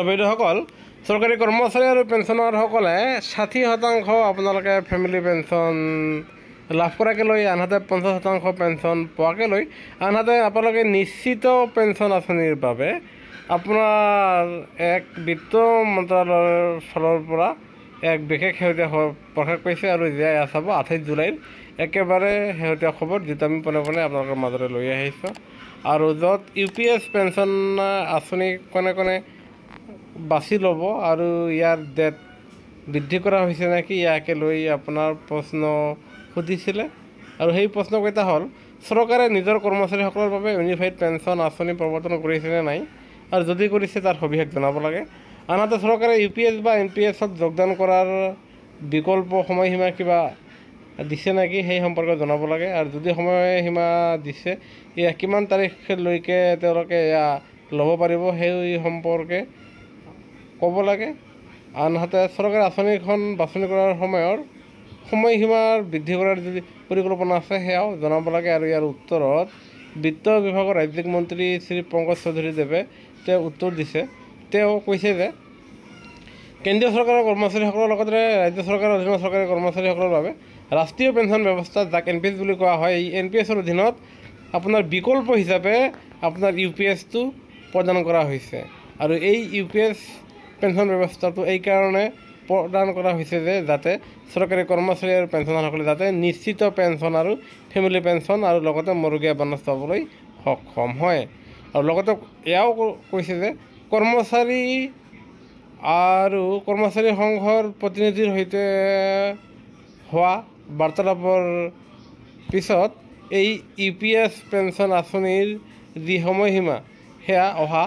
বাইদেউসকল, চৰকাৰী কৰ্মচাৰী আৰু পেঞ্চনাৰসকলে 60% আপোনালোকে ফেমিলি পেঞ্চন লাভ কৰাকে লৈ, আনহাতে 50% পেঞ্চন পোৱাকে লৈ, আনহাতে আপোনালোকে নিশ্চিত পেঞ্চন আঁচনিৰ বাবে আপোনাৰ এক বিত্ত মন্ত্ৰালয়ৰ ফালৰ পৰা এক বিশেষ শেহতীয়া প্ৰকাশ পাইছে আৰু এয়া চাব 28 জুলাইৰ একেবাৰে শেহতীয়া খবৰ, যিটো আমি পোনে পোনে আপোনালোকৰ মাজলৈ লৈ আহিছোঁ। আৰু য'ত UPS পেঞ্চন আঁচনি কোনে বাছি ল'ব আৰু ইয়াৰ ডেট বৃদ্ধি কৰা হৈছে নেকি, ইয়াকে লৈ আপোনাৰ প্ৰশ্ন সুধিছিলে। আৰু সেই প্ৰশ্নকেইটা হ'ল, চৰকাৰে নিজৰ কৰ্মচাৰীসকলৰ বাবে ইউনিফাইড পেঞ্চন আঁচনি প্ৰৱৰ্তন কৰিছেনে নাই, আৰু যদি কৰিছে তাৰ সবিশেষ জনাব লাগে। আনহাতে চৰকাৰে UPS বা NPSত যোগদান কৰাৰ বিকল্প সময়সীমা কিবা দিছে নেকি, সেই সম্পৰ্কে জনাব লাগে। আৰু যদি সময়সীমা দিছে, এয়া কিমান তাৰিখলৈকে তেওঁলোকে এয়া ল'ব পাৰিব, সেই সম্পৰ্কে ক'ব লাগে। আনহাতে চৰকাৰে আঁচনিখন বাছনি কৰাৰ সময়সীমাৰ বৃদ্ধি কৰাৰ যদি পৰিকল্পনা আছে, সেয়াও জনাব লাগে। আৰু ইয়াৰ উত্তৰত বিত্ত বিভাগৰ ৰাজ্যিক মন্ত্ৰী শ্ৰী পংকজ চৌধুৰীদেৱে তেওঁ উত্তৰ দিছে। তেওঁ কৈছে যে কেন্দ্ৰীয় চৰকাৰৰ কৰ্মচাৰীসকলৰ লগতে ৰাজ্য চৰকাৰৰ অধীনৰ চৰকাৰী কৰ্মচাৰীসকলৰ বাবে ৰাষ্ট্ৰীয় পেঞ্চন ব্যৱস্থা, যাক NPS বুলি কোৱা হয়, এই NPSৰ অধীনত আপোনাৰ বিকল্প হিচাপে আপোনাৰ UPSটো প্ৰদান কৰা হৈছে। আৰু এই UPS পেঞ্চন ব্যৱস্থাটো এইকাৰণে প্ৰদান কৰা হৈছে যে যাতে চৰকাৰী কৰ্মচাৰী আৰু পেঞ্চনাৰসকলে যাতে নিশ্চিত পেঞ্চন আৰু ফেমিলি পেঞ্চন আৰু লগতে মৰুগীয়া বনজ পাবলৈ সক্ষম হয়। আৰু লগতে এয়াও কৈছে যে কৰ্মচাৰী আৰু কৰ্মচাৰী সংঘৰ প্ৰতিনিধিৰ সৈতে হোৱা বাৰ্তালাপৰ পিছত এই UPS পেঞ্চন আঁচনিৰ যি সময়সীমা, সেয়া অহা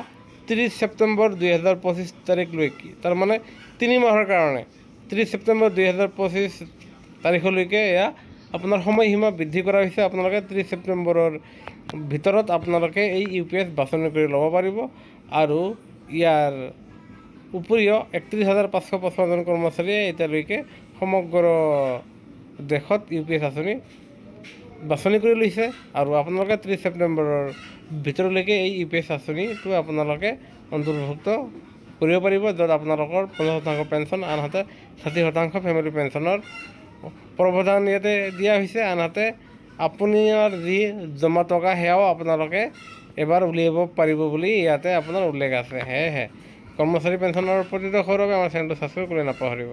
30 ছেপ্টেম্বৰ 2025 তাৰিখলৈকে, তাৰমানে 3 মাহৰ কাৰণে 30 ছেপ্টেম্বৰ 2025 তাৰিখলৈকে এয়া আপোনাৰ সময়সীমা বৃদ্ধি কৰা হৈছে। আপোনালোকে 30 ছেপ্টেম্বৰৰ ভিতৰত আপোনালোকে এই UPS বাছনি কৰি ল'ব পাৰিব। আৰু ইয়াৰ উপৰিও 31,555জন কৰ্মচাৰীয়ে এতিয়ালৈকে সমগ্ৰ দেশত UPS আঁচনি বাছনি কৰি লৈছে। আৰু আপোনালোকে 30 ছেপ্টেম্বৰৰ ভিতৰলৈকে এই UPS আঁচনিটো আপোনালোকে অন্তৰ্ভুক্ত কৰিব পাৰিব, য'ত আপোনালোকৰ 50% পেঞ্চন, আনহাতে 60% ফেমিলি পেঞ্চনৰ প্ৰৱধান ইয়াতে দিয়া হৈছে। আনহাতে আপোনাৰ যি জমা টকা, সেয়াও আপোনালোকে এবাৰ উলিয়াব পাৰিব বুলি ইয়াতে আপোনাৰ উল্লেখ আছে। সেয়েহে কৰ্মচাৰী পেঞ্চনৰ প্ৰতিটো খবৰৰ বাবে আমাৰ চেনেলটো ছাবস্ক্ৰাইব কৰি নাপাহৰিব।